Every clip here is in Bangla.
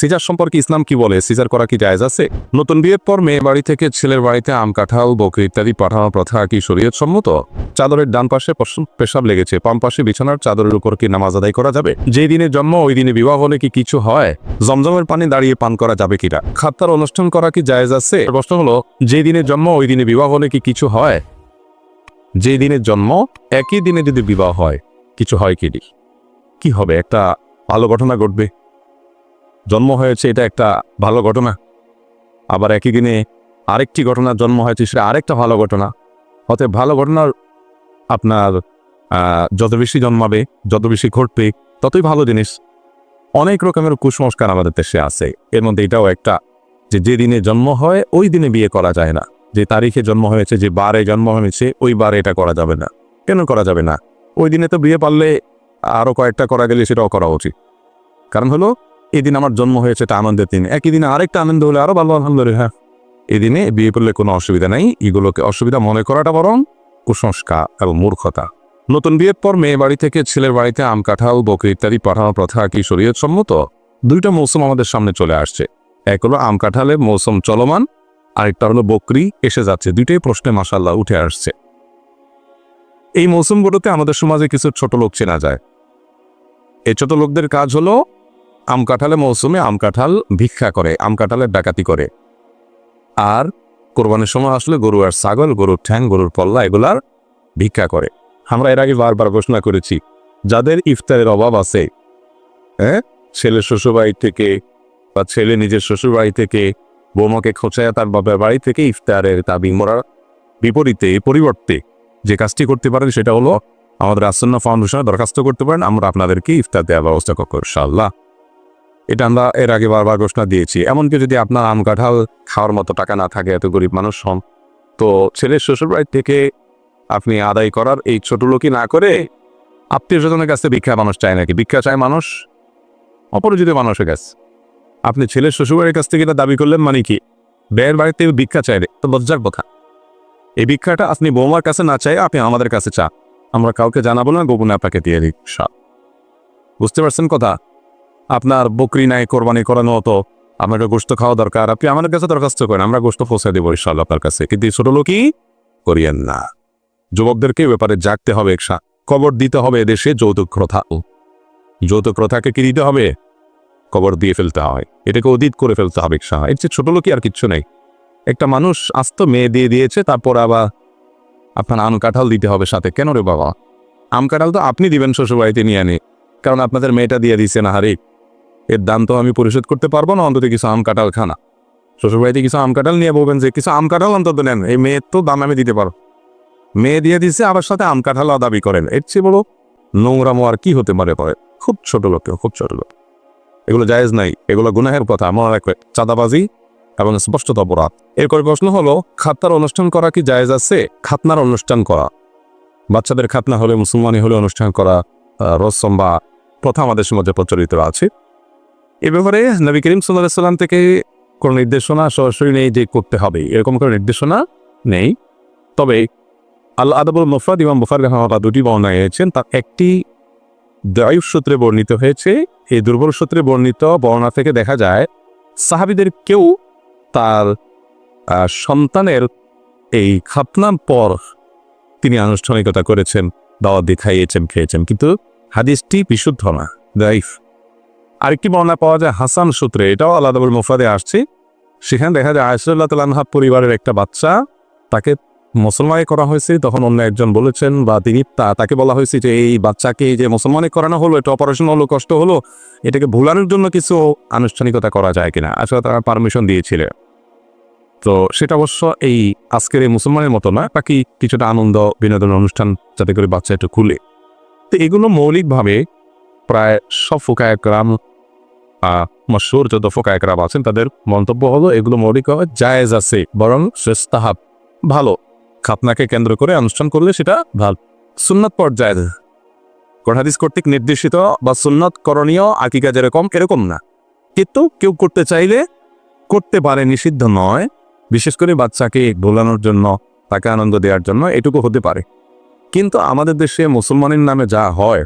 সিজার সম্পর্কে ইসলাম কি বলে? সিজার করা কি জায়েজ আছে? নতুন বিয়ের পর মেয়ে বাড়ি থেকে ছেলের বাড়িতে আম, কাঁঠাল, বকরি ইত্যাদি পাঠানোর প্রথা কি শরীয়ত সম্মত? চাদরের ডান পাশে পেশাব লেগেছে, বাম পাশে বিছানার চাদরের উপর কি নামাজ আদায় করা যাবে? যে দিনে জন্ম ওই দিনে বিবাহ হলে কি কিছু হয়? জমজমের পানি দাঁড়িয়ে পান করা যাবে কিনা? খাত্তার অনুষ্ঠান করা কি জায়েজ আছে? প্রশ্ন হলো, যে দিনে জন্ম ওই দিনে বিবাহ হলে কি কিছু হয়? যে দিনের জন্ম একই দিনে যদি বিবাহ হয় কিছু হয় কি হবে? একটা ভালো ঘটনা ঘটবে। জন্ম হয়েছে, এটা একটা ভালো ঘটনা। আবার একই দিনে আরেকটি ঘটনার জন্ম হয়েছে, সেটা আরেকটা ভালো ঘটনা। অতএব ভালো ঘটনার আপনার যত বেশি জন্মাবে, যত বেশি ঘটবে, ততই ভালো জিনিস। অনেক রকমের কুসংস্কার আমাদের দেশে আছে, এর মধ্যে এটাও একটা, যে দিনে জন্ম হয় ওই দিনে বিয়ে করা যায় না। যে তারিখে জন্ম হয়েছে, যে বারে জন্ম হয়েছে, ওই বারে এটা করা যাবে না। কেন করা যাবে না? ওই দিনে তো বিয়ে পারলে আরো কয়েকটা করা গেলে সেটাও করা উচিত। কারণ হলো, এই দিন আমার জন্ম হয়েছে, এটা আনন্দের দিন। একই দিনে আরেকটা আনন্দ হলে আরো ভালো, আলহামদুলিল্লাহ। হ্যাঁ, এই দিনে বিয়ে করলে কোনো অসুবিধা নাই। এগুলোকে অসুবিধা মনে করাটা বরং কুসংস্কার এবং মূর্খতা। নতুন বিয়ের পর মেয়ে বাড়ি থেকে ছেলের বাড়িতে আম, কাঁঠাল, বকরি ইত্যাদি পাঠানোর প্রথা কি শরীয়ত সম্মত? দুইটা মৌসুম আমাদের সামনে চলে আসছে। এক হলো আম কাঁঠালের মৌসুম চলমান, আরেকটা হলো বকরি এসে যাচ্ছে। দুইটাই প্রশ্নে মাশাআল্লাহ উঠে আসছে। এই মৌসুমগুলোতে আমাদের সমাজে কিছু ছোট লোক চেনা যায়। এই ছোট লোকদের কাজ হলো আম কাঁঠালের মৌসুমে আম কাঁঠাল ভিক্ষা করে, আম কাঁঠালের ডাকাতি করে। আর কোরবানির সময় আসলে গরু আর ছাগল, গরুর ঠ্যাং, গরুর পল্লা, এগুলার ভিক্ষা করে। আমরা এর আগে বারবার ঘোষণা করেছি, যাদের ইফতারের অভাব আছে, ছেলে শ্বশুরবাড়ি থেকে বা ছেলে নিজের শ্বশুরবাড়ি থেকে বৌমাকে খোঁচায় তার বাবার বাড়ি থেকে ইফতারের দাবি মোড়ার পরিবর্তে যে কাজটি করতে পারেন সেটা হলো আমাদের আসন্না ফাউন্ডেশনে দরখাস্ত করতে পারেন। আমরা আপনাদেরকে ইফতার দেওয়ার ব্যবস্থা করবো ইনশাআল্লাহ। এটা আমরা এর আগে বারবার ঘোষণা দিয়েছি। এমনকি যদি আপনার আম কাঁঠাল খাওয়ার মতো টাকা না থাকে, এত গরিব মানুষ হন, তো ছেলের শ্বশুরবাড়ি থেকে আপনি আদায় করার এই ছোট লোকই না করে আত্মীয় স্বজনের কাছে ভিক্ষা মানুষ চায় নাকি? ভিক্ষা চায় মানুষ অপরিচিত মানুষের কাছে। আপনি ছেলের শ্বশুরবাড়ির কাছ থেকে এটা দাবি করলেন, মানে কি? বেয়ের বাড়িতে ভিক্ষা চাই রে, তো লজ্জার কথা। এই ভিক্ষাটা আপনি বৌমার কাছে না চাই, আপনি আমাদের কাছে চান। আমরা কাউকে জানাবো না, গোপনে আপনাকে দিয়ে দিই। বুঝতে পারছেন কথা? আপনার বকরি নাই, কোরবানি করানো হতো, আপনাকে গোশত খাওয়া দরকার, আপনি আমাদের কাছে দরখাস্ত করেন, আমরা গোশত পৌঁছে দেবো ইনশাআল্লাহ আপনার কাছে। কিন্তু ছোট লোকই করিয়েন না। যুবকদেরকে ব্যাপারে জাগতে হবে। কবর দিতে হবে এদেশে যৌতুক প্রথা। যৌতুক প্রথাকে কি দিতে হবে? কবর দিয়ে ফেলতে হয়, এটাকে অতীত করে ফেলতে হবে। এর চেয়ে ছোট লোকই আর কিচ্ছু নেই। একটা মানুষ আস্ত মেয়ে দিয়ে দিয়েছে, তারপর আবার আপনার আম কাঁঠাল দিতে হবে সাথে। কেন রে বাবা? আম কাঁঠাল তো আপনি দিবেন শ্বশুরবাড়িতে নিয়ে আনে, কারণ আপনাদের মেয়েটা দিয়ে দিচ্ছে না। হারে, এর দাম তো আমি পরিশোধ করতে পারবো না, অন্তত কিছু আম কাঁঠাল খানা। শ্বশুরবাড়িতে কিছু আম কাঁঠাল নিয়ে বলবেন যে কিছু আম কাঁঠাল অন্তত নেন, এই মেয়ের তো দাম আমি দিতে পারবো। মেয়ে দিয়ে দিচ্ছে, আবার সাথে আম কাঁঠালও দাবি করেন। এর চেয়ে বলো নোংরামো আর কি হতে পারে? খুব ছোট লোক, খুব ছোট লোক। এগুলো জায়েজ নাই, এগুলো গুনাহের কথা। মনে রাখবে, চাঁদাবাজি এবং স্পষ্টত অপরাধ। এরপর প্রশ্ন হলো, খাতনার অনুষ্ঠান করা কি জায়েজ আছে? খাতনার অনুষ্ঠান করা, বাচ্চাদের খাতনা হলে, মুসলমানি হলে অনুষ্ঠান করা রসম বা প্রথা আমাদের সমাজে প্রচলিত আছে। এ ব্যাপারে নবী করিম সাল্লাল্লাহু আলাইহি সাল্লাম থেকে কোনো নির্দেশনা সরাসরি নেই যে করতে হবে, এরকম কোনো নির্দেশনা নেই। তবে আল আদাবুল মুফরাদ ইমাম বুখারী রাহিমাহুল্লাহ দুটি বর্ণনা এনেছেন, তার একটি দাঈফ সূত্রে বর্ণিত হয়েছে। এই দুর্বল সূত্রে বর্ণিত বর্ণনা থেকে দেখা যায় সাহাবীদের কেউ তার সন্তানের এই খাতনার পর তিনি আনুষ্ঠানিকতা করেছেন, দাওয়াত দিয়ে খাইয়েছেন, খেয়েছেন, কিন্তু হাদিসটি বিশুদ্ধ না, দাঈফ। আরেকটি বর্ণনা পাওয়া যায় হাসান সূত্রে, এটাও আল আদাবুল মুফরাদে আসছে। সেখানে দেখা যায় আয়েশা রাদিয়াল্লাহু আনহা পরিবারের একটা বাচ্চা, তাকে মুসলমানি করা হয়েছে। তখন অন্য একজন বলেছেন, বা তিনি তাকে বলা হয়েছে যে এই বাচ্চাকে যে মুসলমানি করানো হলো, এটা অপারেশন হলো, কষ্ট হলো, এটাকে ভুলানোর জন্য কিছু আনুষ্ঠানিকতা করা যায় কিনা। আসলে তারা পারমিশন দিয়েছিলেন। তো সেটা অবশ্য এই আজকের এই মুসলমানের মতো না, বাকি কিছুটা আনন্দ বিনোদন অনুষ্ঠান, যাতে করে বাচ্চা একটু খুলে। তো এগুলো মৌলিকভাবে প্রায় সব ফুকায়ে কেরাম, মশহুর যত ফুকায়ে কেরাম আছেন, তাদের মন্তব্য হলো এগুলো মৌলিকভাবে জায়েজ আছে, বরং মুস্তাহাব, ভালো। খাতনাকে কেন্দ্র করে অনুষ্ঠান করলে সেটা ভালো। সুন্নাত পর্যায়ে কোরআন হাদিস কর্তৃক নির্দেশিত বা সুন্নাত করণীয় আকিকা যেরকম, এরকম না। কিন্তু কেউ করতে চাইলে করতে পারে, নিষিদ্ধ নয়। বিশেষ করে বাচ্চাকে ভোলানোর জন্য, তাকে আনন্দ দেওয়ার জন্য এটুকু হতে পারে। কিন্তু আমাদের দেশে মুসলমানের নামে যা হয়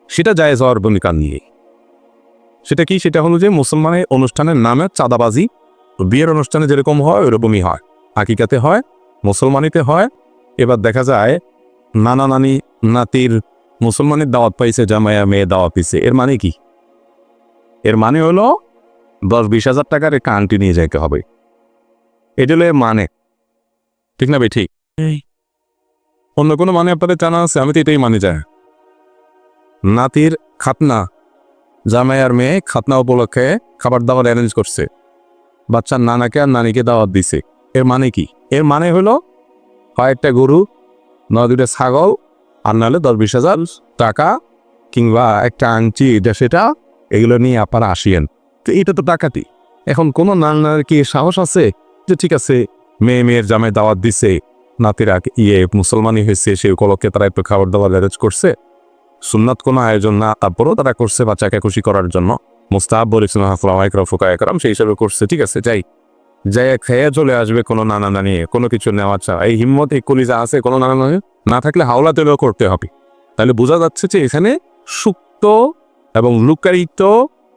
সেটা জায়েজ হওয়ার ভূমিকা নিয়ে। সেটা কি? সেটা হলো যে মুসলমানের অনুষ্ঠানের নামে চাঁদাবাজি বিয়ের অনুষ্ঠানে যেরকম হয় ওইরকমই হয়, হাকিকাতে হয়, মুসলমানিতে হয়। এবার দেখা যায় নানা নানি নাতির মুসলমানের দাওয়াত পাইছে, জামাইয়া মেয়ে দাওয়াত পাইছে। এর মানে কি? এর মানে হলো 10-20 হাজার টাকার একটা আংটি নিয়ে যাইতে হবে। এটা হলো এর মানে, ঠিক না ভাই? ঠিক। অন্য কোনো মানে আপনাদের জানা আছে? আমি তো এটাই মানে যায়। নাতির খাতনা, জামাই আর মেয়ে খাতনা উপলক্ষে খাবার দাবার অ্যারেঞ্জ করছে, বাচ্চার নানাকে আর নানিকে দাওয়াত দিছে। এর মানে কি? এর মানে হলো কয়েকটা গরু, নয় 2টা ছাগল, আর নাহলে 10-20 হাজার টাকা কিংবা একটা আংটি, এটা সেটা, এগুলো নিয়ে আপনারা আসিয়েন। তো এটা তো ডাকাতি। এখন কোনো নানার কি সাহস আছে যে ঠিক আছে মেয়ের জামাই দাওয়াত দিছে, নাতিরা মুসলমানই হয়েছে, সেই উপলক্ষে তারা একটু খাবার দাবার অ্যারেঞ্জ করছে, সুন্নাত কোনো আয়োজন না, তারপরেও তারা করছে বাচ্চাকে খুশি করার জন্য, মুস্তাহাব বলেছিল ফুকায়করাম সেই হিসাবে করছে, ঠিক আছে, যাই খেয়ে চলে আসবে কোনো নানা নানি, কোনো কিছু নেওয়া চাওয়া, এই হিম্মত এই কলিজা আছে কোনো নানা নানি না থাকলে হাওলা তেলেও করতে হবে। তাহলে বোঝা যাচ্ছে যে এখানে সুপ্ত এবং লুকায়িত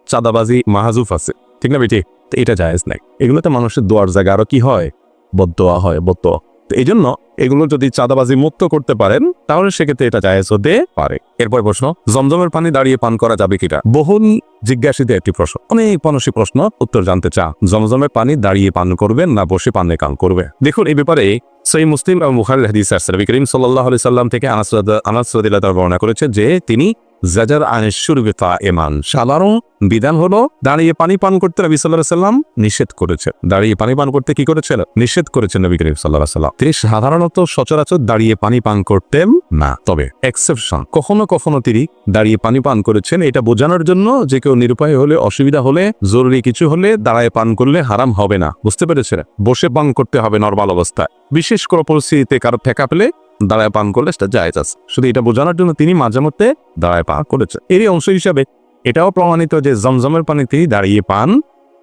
চাঁদাবাজি মাহাজুফ আছে, ঠিক না বেটি? তো এটা জায়েজ নাই। এগুলোতে মানুষের দোয়ার জায়গা আরো কি হয়? বদদোয়া হয়, বদদোয়া। তো এই জন্য এগুলো যদি চাঁদাবাজি মুক্ত করতে পারেন তাহলে সেক্ষেত্রে এটা জায়েজ হতে পারে। এরপর প্রশ্ন, জমজমের পানি দাঁড়িয়ে পান করা যাবে কিনা? বহুল জিজ্ঞাসিত একটি প্রশ্ন, অনেক মানুষই প্রশ্ন উত্তর জানতে চা। জমজমের পানি দাঁড়িয়ে পান করবেন না বসে পানে কান করবে? দেখুন, এই ব্যাপারে সহিহ মুসলিম এবং বুখারীর হাদিস আছে, নবী করিম সাল্লাল্লাহু আলাইহি সাল্লাম থেকে আনাস রাদিয়াল্লাহু তাআলা বর্ণনা করেছে যে তিনি জাজার আনিশ শুরবি কাইমান, সাধারণ বিধান হলো দাঁড়িয়ে পানি পান করতে নবী সাল্লাল্লাহু আলাইহি সাল্লাম নিষেধ করেছেন। দাঁড়িয়ে পানি পান করতে কি করেছেন? নিষেধ করেছেন নবী করিম সাল্লাল্লাহু আলাইহি সাল্লাম। তিনি সাধারণত সচরাচর দাঁড়িয়ে পানি পান করতেন না, তবে এক্সেপশন কখনো কখনো তিনি দাঁড়িয়ে পানি পান করেছেন। এটা বোঝানোর জন্য যে কেউ নিরুপায় হলে, অসুবিধা হলে, জরুরি কিছু হলে দাঁড়ায় পান করলে হারাম হবে না, বুঝতে পেরেছেন? বসে পান করতে হবে নরমাল অবস্থায়, বিশেষ কোনো পরিস্থিতিতে কারো ঠেকা পেলে দাঁড়ায় পান করলে সেটা জায়েজ আছে। শুধু এটা বোঝানোর জন্য তিনি মাঝে মধ্যে দাঁড়ায় পান করেছেন। এরই অংশ হিসাবে এটাও প্রমাণিত যে জমজমের পানি তিনি দাঁড়িয়ে পান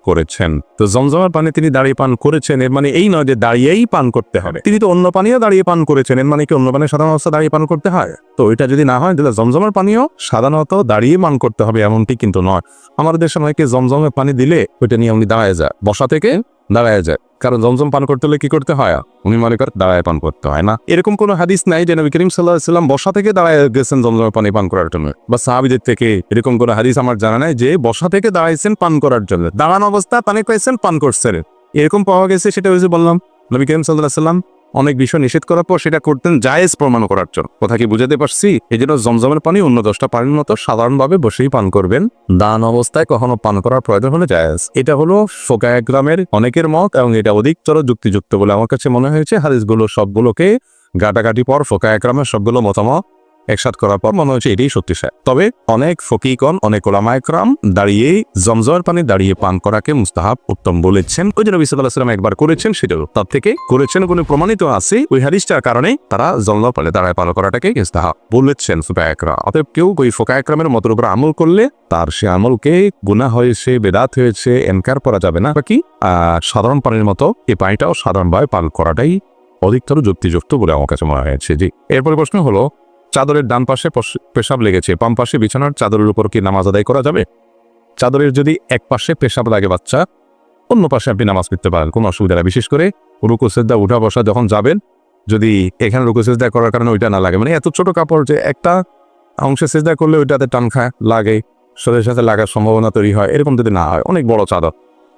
করেছেন। তো জমজমের পানি তিনি দাঁড়িয়ে পান করেছেন, এর মানে এই নয় যে দাঁড়িয়েই পান করতে হবে। তিনি তো অন্য পানিও দাঁড়িয়ে পান করেছেন, এর মানে কি অন্য পানি সাধারণ অবস্থা দাঁড়িয়ে পান করতে হয়? তো এটা যদি না হয় তাহলে জমজমের পানিও সাধারণত দাঁড়িয়ে পান করতে হবে এমনটি কিন্তু নয়। আমাদের দেশে অনেকে জমজমের পানি দিলে ওইটা নিয়ে উনি দাঁড়ায় যায়, বসা থেকে দাঁড়ায় যায়। কারণ জমজম পান করতে হলে কি করতে হয়? উনি মনে করেন দাঁড়ায় পান করতে হয় না। এরকম কোনো হাদিস নাই যে নবী করিম সাল্লাল্লাহু আলাইহি ওয়াসাল্লাম বসা থেকে দাঁড়ায় গেছেন জমজমের পানি পান করার জন্য, বা সাহাবীদের থেকে এরকম কোনো হাদিস আমার জানা নাই যে বসা থেকে দাঁড়াইছেন পান করার জন্য, দাঁড়ানো অবস্থা পানি পাইছেন পান করছেন, এরকম পাওয়া গেছে। সেটা হয়েছে বললাম নবী করিম সাল্লাল্লাহু আলাইহি ওয়াসাল্লাম অনেক বিষয় নিষেধ করার পর সেটা করতেন জায়েজ প্রমাণ করার জন্য। কথা কি বুঝাতে পারছি? এই জন্য জমজমের পানি অন্য 10টা পানির মতো সাধারণভাবে বসেই পান করবেন, দান অবস্থায় কখনো পান করার প্রয়োজন হলে জায়েজ। এটা হলো ফুকাহায়ে কেরামের অনেকের মত এবং এটা অধিকতর যুক্তিযুক্ত বলে আমার কাছে মনে হয়েছে। হাদিসগুলো সবগুলোকে গাটাগাটি পর ফুকাহায়ে কেরামের সবগুলো মতামত একসাথ করার পর মনে হচ্ছে এটাই সত্যিশায়। তবে অনেক ফকিহগণ, অনেক উলামায়ে কেরাম দাঁড়িয়ে জমজমের পানি দাঁড়িয়ে পান করাকে মুস্তাহাব, উত্তম বলেছেন। ওই যে নবী সাল্লাল্লাহু আলাইহি ওয়াসাল্লাম একবার করেছেন, সেটাও তার থেকে করেছেন কোনো প্রমাণিত আছে ওই হাদিসটার কারণে তারা জমজমের পানি দাঁড়ায় পান করাটাকে মুস্তাহাব বলেছেন ফুকাহায়ে কেরাম। অতএব কেউ ওই ফুকাহায়ে কেরামের মতের উপর আমল করলে তার সে আমলকে গুনাহ হয়েছে, বেদাত হয়েছে, এনকার করা যাবে না। বাকি সাধারণ পানির মতো এই পানিটাও সাধারণভাবে পান করাটাই অধিকতর যুক্তিযুক্ত বলে আমার কাছে মনে হয়েছে। জি, এরপরে প্রশ্ন হলো, চাদরের ডান পাশে পেশাব লেগেছে, বাম পাশে বিছানার চাদরের উপর কি নামাজ আদায় করা যাবে? চাদরের যদি এক পাশে পেশাব লাগে বাচ্চা, অন্য পাশে আপনি নামাজ পড়তে পারেন, কোনো অসুবিধা নেই। বিশেষ করে রুকু সিজদা উঠা বসা যখন যাবেন, যদি এখানে রুকু সিজদা করার কারণে ওইটা না লাগে, মানে এত ছোট কাপড় যে একটা অংশে সিজদা করলে ওইটাতে টান খায় লাগে, শরীরের সাথে লাগার সম্ভাবনা তৈরি হয়, এরকম যদি না হয়, অনেক বড় চাদর,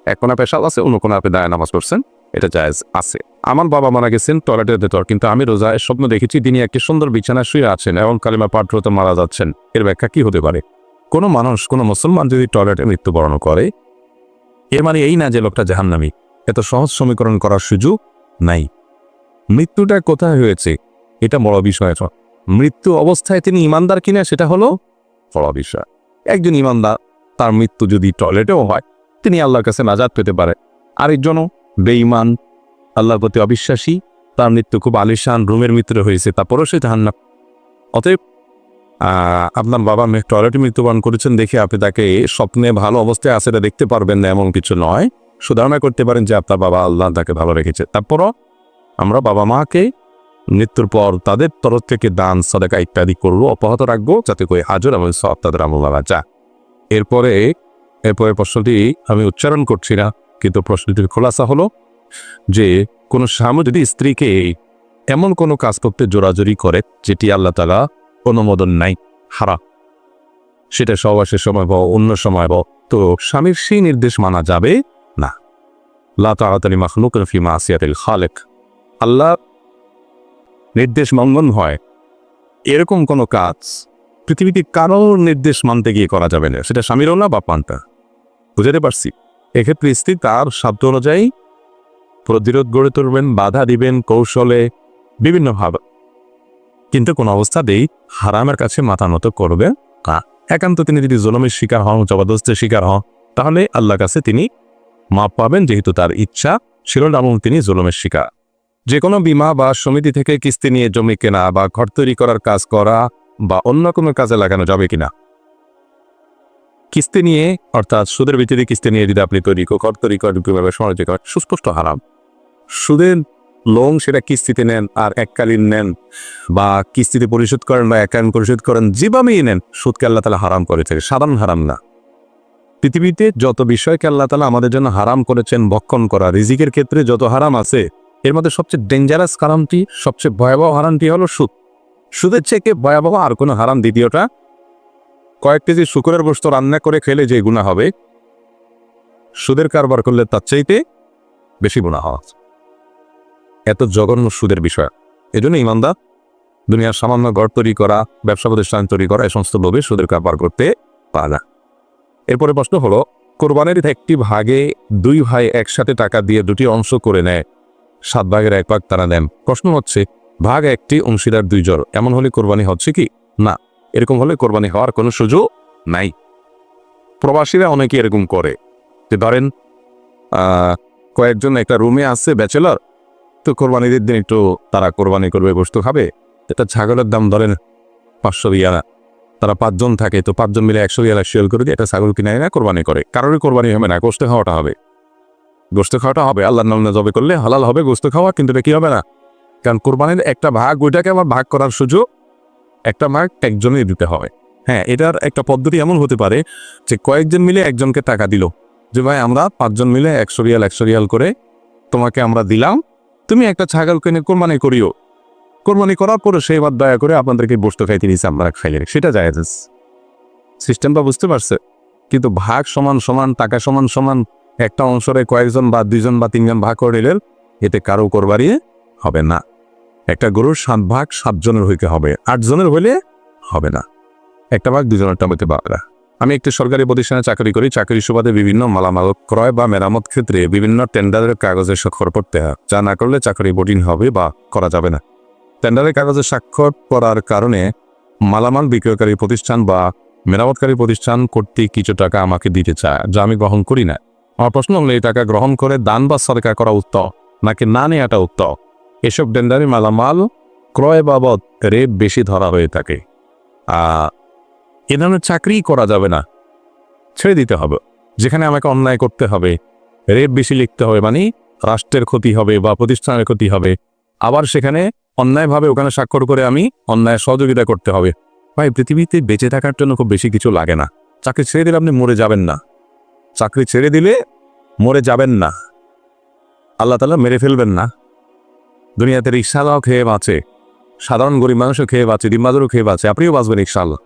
এক কোনা পেশাব আছে, অন্য কোনা আপনি দাঁড়ায় নামাজ পড়ছেন, এটা জায়েজ আছে। আমার বাবা মারা গেছেন টয়লেটের ভেতর, কিন্তু আমি রোজায় স্বপ্ন দেখেছি তিনি একটি সুন্দর বিছানায় শুয়ে আছেন এবং কালিমা পাঠ হতে মারা যাচ্ছেন। এর ব্যাখ্যা কি হতে পারে? কোনো মানুষ, কোনো মুসলমান যদি টয়লেটে মৃত্যুবরণ করে, এর মানে এই না যে লোকটা জাহান্নামী। এত সহজ সমীকরণ করার সুযোগ নাই। মৃত্যুটা কোথায় হয়েছে এটা বড় বিষয়। মৃত্যু অবস্থায় তিনি ইমানদার কিনা সেটা হলো বড় বিষয়। একজন ইমানদার, তার মৃত্যু যদি টয়লেটেও হয়, তিনি আল্লাহর কাছে নাজাত পেতে পারে। আরেকজনও বেঈমান, আল্লাহর প্রতি অবিশ্বাসী, তার মৃত্যু খুব আলিশান রুমের মৃত্যু হয়েছে, তারপরও সে জাহান্নাম। অতএব আপনার বাবা টয়লেটে মৃত্যুবরণ করেছেন দেখে আপনি তাকে স্বপ্নে ভালো অবস্থায় আছে এটা দেখতে পারবেন না এমন কিছু নয়। সুধারণা করতে পারেন যে আপনার বাবা আল্লাহ তাকে ভালো রেখেছে। তারপরও আমরা বাবা মাকে মৃত্যুর পর তাদের তরফ থেকে দান, সাদাকা ইত্যাদি করবো, অব্যাহত রাখবো, যাতে করে আজর এবং সব তাদের আমল লাগা যায়। এরপরে এরপরে প্রশ্নটি আমি উচ্চারণ করছি না, কিন্তু প্রশ্নটির খোলাসা হলো যে কোনো স্বামী যদি স্ত্রীকে এমন কোনো কাজ করতে জোরাজুরি করে যেটি আল্লাহ তাআলা অনুমোদন নাই, হারাম, সেটা সহবাসের সময় বা অন্য সময় বা, তো স্বামীর সেই নির্দেশ মানা যাবে না। লা তাআতা লি মাখলুকিন ফি মাসিয়াতিল খালিক। আল্লাহ নির্দেশ লঙ্ঘন হয় এরকম কোনো কাজ পৃথিবীতে কারোর নির্দেশ মানতে গিয়ে করা যাবে না, সেটা স্বামীরও না বা পান্তা। বুঝতে পারছি? এক্ষেত্রে স্ত্রী তার সাধ্য অনুযায়ী প্রতিরোধ গড়ে তুলবেন, বাধা দিবেন কৌশলে, বিভিন্নভাবে, কিন্তু কোন অবস্থাতেই হারামের কাছে মাথা নত করবে না। একান্ত তিনি যদি জুলুমের শিকার হন, জবরদস্তের শিকার হন, তাহলে আল্লাহর কাছে তিনি মাপ পাবেন, যেহেতু তার ইচ্ছা ছিল না এবং তিনি জুলুমের শিকার। যে কোনো বীমা বা সমিতি থেকে কিস্তি নিয়ে জমি কেনা বা ঘর তৈরি করার কাজ করা বা অন্য কোনো কাজে লাগানো যাবে কিনা? কিস্তি নিয়ে, অর্থাৎ সুদের ভিত্তিতে কিস্তি নিয়ে যদি আপনি ঘর তৈরি করেন, সমালোচনা করেন, সুস্পষ্ট হারাম। সুদের লোন সেটা কিস্তিতে নেন আর এককালীন নেন, বা কিস্তিতে পরিশোধ করেন বা এককালীন পরিশোধ করেন, যেভাবেই নেন, সুদকে আল্লাহ তাআলা হারাম করে থাকে, সাধারণ হারাম না। পৃথিবীতে যত বিষয়কে আল্লাহ তাআলা আমাদের জন্য হারাম করেছেন ভক্ষণ করা, রিজিকের ক্ষেত্রে যত হারাম আছে, এর মধ্যে সবচেয়ে ডেঞ্জারাস হারামটি, সবচেয়ে ভয়াবহ হারামটি হলো সুদ। সুদের চেয়ে ভয়াবহ আর কোনো হারাম দ্বিতীয়টা। কয়েক কেজি শুকরের গোশত রান্না করে খেলে যে গুনাহ হবে, সুদের কারবার করলে তার চাইতে বেশি গুনাহ হয়। এত জঘন্য সুদের বিষয়। এজন্য ইমানদার দুনিয়ার সামান্য ঘর তৈরি করা, ব্যবসা প্রতিষ্ঠান তৈরি করা, এই সমস্ত লোভে সুদের কারবার করতে পারে না। এরপরে প্রশ্ন হলো, কোরবানির একটি ভাগে দুই ভাই একসাথে টাকা দিয়ে দুটি অংশ করে নেয়, 7 ভাগের 1 ভাগ তারা নেন। প্রশ্ন হচ্ছে, ভাগ একটি, অংশীদার 2 জন, এমন হলে কোরবানি হচ্ছে কি? না, এরকম হলে কোরবানি হওয়ার কোনো সুযোগ নাই। প্রবাসীরা অনেকে এরকম করে যে, ধরেন কয়েকজন একটা রুমে আছে ব্যাচেলর, তো কোরবানিদের দিন একটু তারা কোরবানি করবে, গোশত খাবে। এটা ছাগলের দাম ধরেন 500 রিয়াল, তারা 5 জন থাকে, তো 5 জন মিলে 100 রিয়াল শেয়ার করে দিয়ে একটা ছাগল কিনে না কোরবানি করে। কারোরই কোরবানি হবে না, গোশত খাওয়াটা হবে। গোশত খাওয়াটা হবে, আল্লাহর নামে জবে করলে হালাল হবে গোশত খাওয়া, কিন্তু এটা কি হবে না, কারণ কোরবানির একটা ভাগ, ওইটাকে আবার ভাগ করার সুযোগ একটা ভাগ একজনই দিতে হবে। হ্যাঁ, এটার একটা পদ্ধতি এমন হতে পারে যে কয়েকজন মিলে একজনকে টাকা দিল, যে ভাই আমরা 5 জন মিলে 100 রিয়াল করে তোমাকে আমরা দিলাম, তুমি একটা ছাগল কিনে কোরবানি করিও। কোরবানি করার পরে সেই বাদ দয়া করে আপনাদেরকে গোশত খাইতে দিয়েছে, আপনারা খাইলে, সেটা জায়েজ। সিস্টেমটা বুঝতে পারছে? কিন্তু ভাগ সমান সমান, টাকা সমান সমান, একটা অংশরে কয়েকজন বা 2 জন বা 3 জন ভাগ করে নিলেন, এতে কারো কোরবানি হবে না। একটা গরুর 7 ভাগ 7 জনের হইতে হবে, 8 জনের হইলে হবে না। একটা ভাগ 2 জনেরটা হইতে পারে না। আমি একটি সরকারি প্রতিষ্ঠানে চাকরি করি। চাকরির সুবাদে বিভিন্ন মালামাল ক্রয় বা মেরামত ক্ষেত্রে বিভিন্ন টেন্ডারের কাগজে স্বাক্ষর করতে হয়, যা না করলে চাকরি বোর্ডিং হবে বা করা যাবে না। টেন্ডারের কাগজে স্বাক্ষর করার কারণে মালামাল বিক্রয়কারী প্রতিষ্ঠান বা মেরামতকারী প্রতিষ্ঠান কর্তৃক কিছু টাকা আমাকে দিতে চায়, যা আমি গ্রহণ করি না। আমার প্রশ্ন হলো, এই টাকা গ্রহণ করে দান বা সরকার করা উত্তম নাকি না নেওয়াটা উত্তম? এসব টেন্ডারে মালামাল ক্রয় বাবদ রেট বেশি ধরা হয়ে থাকে। এ ধরনের চাকরি করা যাবে না, ছেড়ে দিতে হবে। যেখানে আমাকে অন্যায় করতে হবে, রেট বেশি লিখতে হবে, মানে রাষ্ট্রের ক্ষতি হবে বা প্রতিষ্ঠানের ক্ষতি হবে, আবার সেখানে অন্যায়ভাবে ওখানে স্বাক্ষর করে আমি অন্যায় সহযোগিতা করতে হবে। ভাই, পৃথিবীতে বেঁচে থাকার জন্য খুব বেশি কিছু লাগে না। চাকরি ছেড়ে দিলে আপনি মরে যাবেন না, চাকরি ছেড়ে দিলে মরে যাবেন না, আল্লাহ তাআলা মেরে ফেলবেন না। দুনিয়াতে রিকশাওয়ালাও খেয়ে বাঁচে, সাধারণ গরিব মানুষও খেয়ে বাঁচে, দিনবাজারও খেয়ে বাঁচে, আপনিও বাঁচবেন ইনশাআল্লাহ।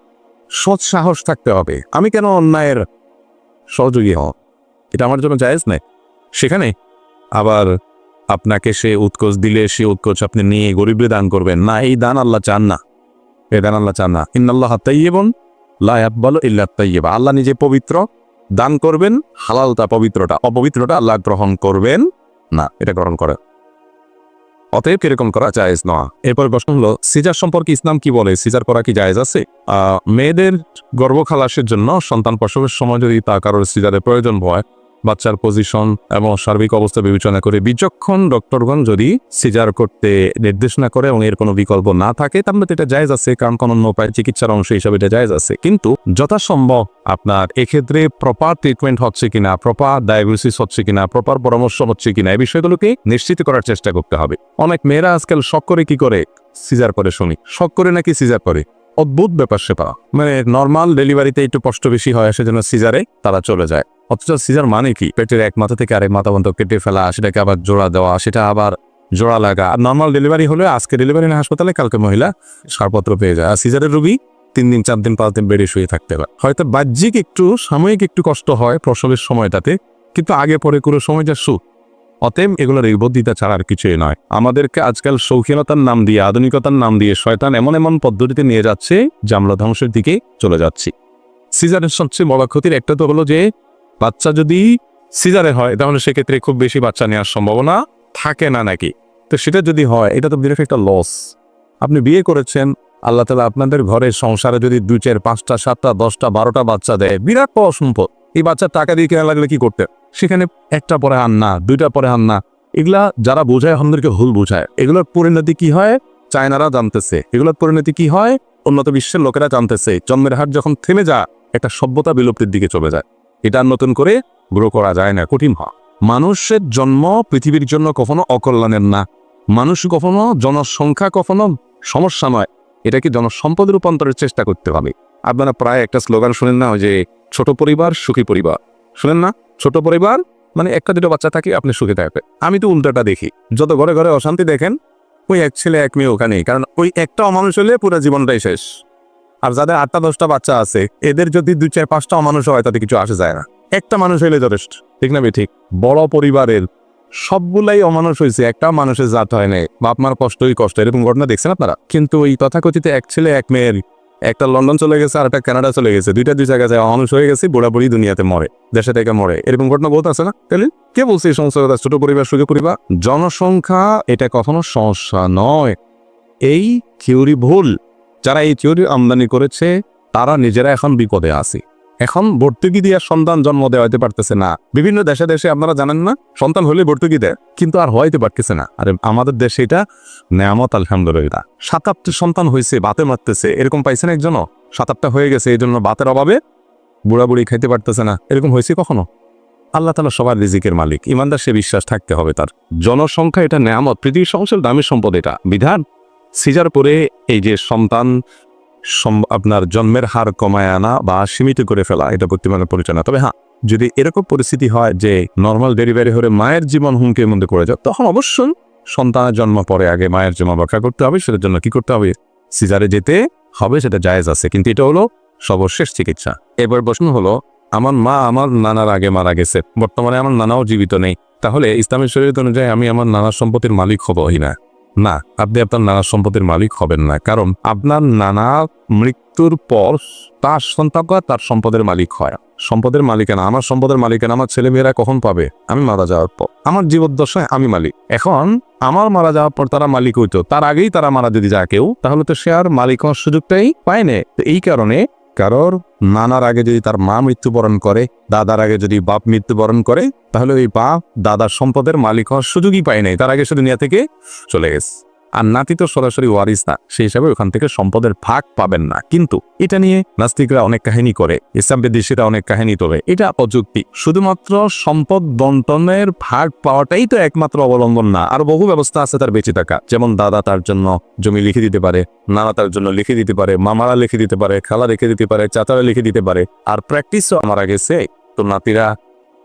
সৎ সাহস থাকতে হবে। আমি কেন অন্যায়ের সহযোগী হব, এটা আমার জন্য জায়েজ নাই। সেখানে আবার আপনাকে সে উৎকোচ দিলে সে উৎকোচ আপনি নিয়ে গরিবরে দান করবেন না, এই দান আল্লাহ চান না, এই দান আল্লাহ চান না। ইন্নাল্লাহা তাইয়্যিবুন লা ইয়াকবালু ইল্লা তাইয়্যিবা। আল্লাহ নিজে পবিত্র, দান করবেন হালালটা, পবিত্রটা, অপবিত্রটা আল্লাহ গ্রহণ করবেন না, এটা গ্রহণ করে। অতএব এরকম করা জায়েজ নয়। এরপর প্রশ্ন হলো, সিজার সম্পর্কে ইসলাম কি বলে? সিজার করা কি জায়েজ আছে? মেয়েদের গর্ভ খালাসের জন্য সন্তান প্রসবের সময় যদি তা কারোর সিজারের প্রয়োজন হয়, বাচ্চার পজিশন এবং সার্বিক অবস্থা বিবেচনা করে বিচক্ষণ ডক্টরগণ যদি সিজার করতে নির্দেশ না করে এবং এর কোনো বিকল্প না থাকে, তাহলে এটা জায়েজ আছে, কারণ কোনো উপায় চিকিৎসার অংশ হিসাবে এটা জায়েজ আছে। কিন্তু যথাসম্ভব আপনার এক্ষেত্রে প্রপার ট্রিটমেন্ট হচ্ছে কিনা, প্রপার ডায়াগনোসিস হচ্ছে কিনা, প্রপার পরামর্শ হচ্ছে কিনা, এই বিষয়গুলোকে নিশ্চিত করার চেষ্টা করতে হবে। অনেক মেয়েরা আজকাল শখ করে কি করে সিজার করে, শুনি শখ করে নাকি সিজার করে। অদ্ভুত ব্যাপার সেপা, মানে নর্মাল ডেলিভারিতে একটু কষ্ট বেশি হয়, সেজন্য সিজারে তারা চলে যায়। অথচ সিজার মানে কি? পেটের এক মাথা থেকে আরেক মাথা পর্যন্ত কেটে ফেলা, সেটাকে আবার জোড়া দেওয়া, সেটা আবার জোড়া লাগা। আর নর্মাল ডেলিভারি হলে আজকে ডেলিভারি না হাসপাতালে, কালকে মহিলা ছাড়পত্র পেয়ে যায়। আর সিজারের রোগী 3 দিন 4 দিন 5 দিন বেডে শুয়ে থাকতে হয়। হয়তো বাহ্যিক একটু সাময়িক একটু কষ্ট হয় প্রসবের সময়টাতে, কিন্তু আগে পরে পুরো সময়টা সুখ। অতএব এগুলোর নির্বুদ্ধিতা ছাড়া আর কিছুই নয়। আমাদেরকে আজকাল শৌখিনতার নাম দিয়ে, আধুনিকতার নাম দিয়ে শয়তান এমন এমন পদ্ধতিতে নিয়ে যাচ্ছে যে আমরা ধ্বংসের দিকে চলে যাচ্ছি। সিজারের সবচেয়ে বড় ক্ষতির একটা তো হলো যে বাচ্চা যদি সিজারে হয় তাহলে সেক্ষেত্রে খুব বেশি বাচ্চা নেওয়ার সম্ভাবনা থাকে না নাকি। তো সেটা যদি হয়, এটা তো বিরাট একটা লস। আপনি বিয়ে করেছেন, আল্লাহ তাআলা আপনাদের ঘরের সংসারে যদি 2, 4, 5টা, 7টা, 10টা, 12টা বাচ্চা দেয়, বিরাট বড় সম্পদ। এই বাচ্চার টাকা দিয়ে কেনা লাগলে কি করতে? সেখানে একটা পরে আন না, 2টা পরে আন না। এগুলা যারা বোঝায় আমাদেরকে ভুল বোঝায়। এগুলোর পরিণতি কি হয় চায়নারা জানতেছে, এগুলোর পরিণতি কি হয় উন্নত বিশ্বের লোকেরা জানতেছে। জন্মের হার যখন থেমে যায়, একটা সভ্যতা বিলুপ্তির দিকে চলে যায়। এটা নতুন করে গ্রো করা যায় না, কঠিন হয়। মানুষের জন্ম পৃথিবীর জন্য কখনো অকল্যাণের না। মানুষ কখনো জনসংখ্যা কখনো সমস্যা নয়, এটাকে জনসম্পদে রূপান্তরের চেষ্টা করতে হবে। আপনারা প্রায় একটা স্লোগান শুনেন না, ওই যে ছোট পরিবার সুখী পরিবার, শুনেন না? ছোট পরিবার মানে 1-2 বাচ্চা থাকে, আপনি সুখে থাকবে। আমি তো উল্টাটা দেখি, যত ঘরে ঘরে অশান্তি দেখেন, ওই এক ছেলে এক মেয়ে ওখানেই। কারণ ওই একটা অমানুষ হলে পুরো জীবনটাই শেষ। আর যাদের 8টা-10টা বাচ্চা আছে, এদের যদি 2, 4, 5টা অমানুষ হয় তাতে কিছু আসে যায় না। একটা মানুষ হইলে যথেষ্ট, ঠিক না? ঠিক। বড় পরিবারের সবগুলাই অমানুষ হয়েছে, একটা মানুষের জাত হয় নাই, বাপ মার কষ্টই কষ্ট, এরকম ঘটনা দেখছেন আপনারা? কিন্তু ওই তথাকথিত এক ছেলে এক মেয়ের, একটা লন্ডন চলে গেছে আর একটা কানাডা চলে গেছে, 2টা 2 জায়গায় যায়, অমানুষ হয়ে গেছে, বুড়াবুড়ি দুনিয়াতে মরে, দেশে থেকে মরে, এরকম ঘটনা বহুত আছে না? তাহলে কে বলছে এই সমস্ত কথা? ছোট পরিবার সুখী পরিবার। জনসংখ্যা এটা কখনো সমস্যা নয়, এই থিওরি ভুল। যারা এই থিওরি আমদানি করেছে তারা নিজেরা এখন বিপদে আছে। এখন ভর্তুকি দিয়ে সন্তান জন্ম দেওয়াইতে পারতেছে না। বিভিন্ন দেশে দেশে আপনারা জানেন না, সন্তান হলে ভর্তুকি দেয়, কিন্তু আর হইতে পারতেছে না। আরে আমাদের দেশে এটা নেয়ামত, আলহামদুলিল্লাহ। 7-8টা সন্তান হয়েছে, বাতে মারতেছে, এরকম পাইছেন একজনও? 7-8টা হয়ে গেছে, এই জন্য বাতের অভাবে বুড়াবুড়ি খাইতে পারতেছে না, এরকম হয়েছে কখনো? আল্লাহ তাআলা সবার রিজিকের মালিক, ইমানদার সে বিশ্বাস থাকতে হবে তার। জনসংখ্যা এটা নেয়ামত, পৃথিবীর সংসার দামি সম্পদ, এটা বিধান। সিজার পরে এই যে সন্তান আপনার জন্মের হার কমায় আনা বা সীমিত করে ফেলা, এটা বুদ্ধিমানের পরিচয় না। তবে হ্যাঁ, যদি এরকম পরিস্থিতি হয় যে নর্মাল ডেলিভারি হলে মায়ের জীবন হুমকির মধ্যে পড়ে যায়, তখন অবশ্যই সন্তানের জন্ম পরে আগে মায়ের জীবন রক্ষা করতে হবে। সেটার জন্য কি করতে হবে? সিজারে যেতে হবে, সেটা জায়েজ আছে, কিন্তু এটা হলো সর্বশেষ চিকিৎসা। এবার প্রশ্ন হলো, আমার মা আমার নানার আগে মারা গেছে, বর্তমানে আমার নানাও জীবিত নেই, তাহলে ইসলামের শরীয়ত অনুযায়ী আমি আমার নানার সম্পত্তির মালিক হবই না? না, আপনি আপনার নানার সম্পত্তির মালিক হবেন না, কারণ আপনার নানা মৃত্যুর পর তার সন্তানরা তার সম্পদের মালিক হয়। সম্পদের মালিকানা, আমার সম্পদের মালিকানা আমার ছেলে মেয়েরা কখন পাবে? আমি মারা যাওয়ার পর। আমার জীবদ্দশায় আমি মালিক। এখন আমার মারা যাওয়ার পর তারা মালিক হইতো, তার আগেই তারা মারা যদি যায় কেউ, তাহলে তো সে আর মালিক হওয়ার সুযোগটাই পায় না। তো এই কারণে কারোর নানার আগে যদি তার মা মৃত্যুবরণ করে, দাদার আগে যদি বাপ মৃত্যুবরণ করে, তাহলে ওই বাপ দাদার সম্পদের মালিক হওয়ার সুযোগই পায় নাই, তার আগে সে দুনিয়া থেকে চলে গেছে। আর নাতি তো সরাসরি ওয়ারিস না, সেই হিসাবে ওখান থেকে সম্পদের ভাগ পাবেন না। কিন্তু এটা নিয়ে নাস্তিকরা অনেক কাহিনী করে, ইসলাম বিদ্বেষীরা অনেক কাহিনী তোলে, এটা অযৌক্তিক। শুধুমাত্র সম্পদ বন্টনের ভাগ পাওয়াটাই তো একমাত্র অবলম্বন না, আর বহু ব্যবস্থা আছে তার বেঁচে থাকা। যেমন দাদা তার জন্য জমি লিখে দিতে পারে, নানা তার জন্য লিখে দিতে পারে, মামারা লিখে দিতে পারে, খালা লিখে দিতে পারে, চাচারা লিখে দিতে পারে। আর প্র্যাকটিসও মারা গেছে, তো নাতিরা,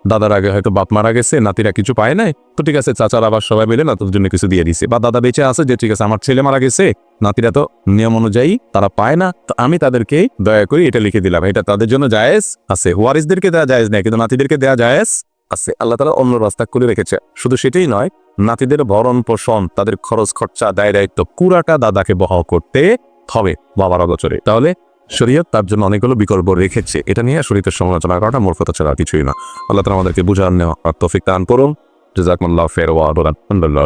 দাদার আগে হয়তো বাপ মারা গেছে, নাতিরা কিছু পায় নাই, তো ঠিক আছে চাচারা আবার সবাই মিলে নাতির জন্য কিছু দিয়ে দিছে। বা দাদা বেঁচে আছে যে ঠিক আছে আমার ছেলে মারা গেছে, নাতিরা তো নিয়ম অনুযায়ী তারা পায় না, তো আমি তাদেরকে দয়া করি এটা লিখে দিলাম, এটা তাদের জন্য জায়েজ আছে। ওয়ারিসদেরকে দেওয়া জায়েজ নেই, কিন্তু নাতিদেরকে দেওয়া জায়েজ আছে। আল্লাহ তাআলা অন্য রাস্তা করে রেখেছে। শুধু সেটাই নয়, নাতিদের ভরণ পোষণ, তাদের খরচ খরচা, দায় দায়িত্ব পুরাটা দাদাকে বহন করতে হবে বাবার অগোচরে। তাহলে শরীয়ত তার জন্য অনেকগুলো বিকল্প রেখেছে। এটা নিয়ে শরীয়তের সমালোচনা করাটা মূর্খতা ছাড়া কিছুই না। আল্লাহ তাআলা আমাদেরকে বুঝার নেওয়া তৌফিক দান করুন। জাযাকুমুল্লাহু খাইরান ওয়া আলহামদুলিল্লাহ।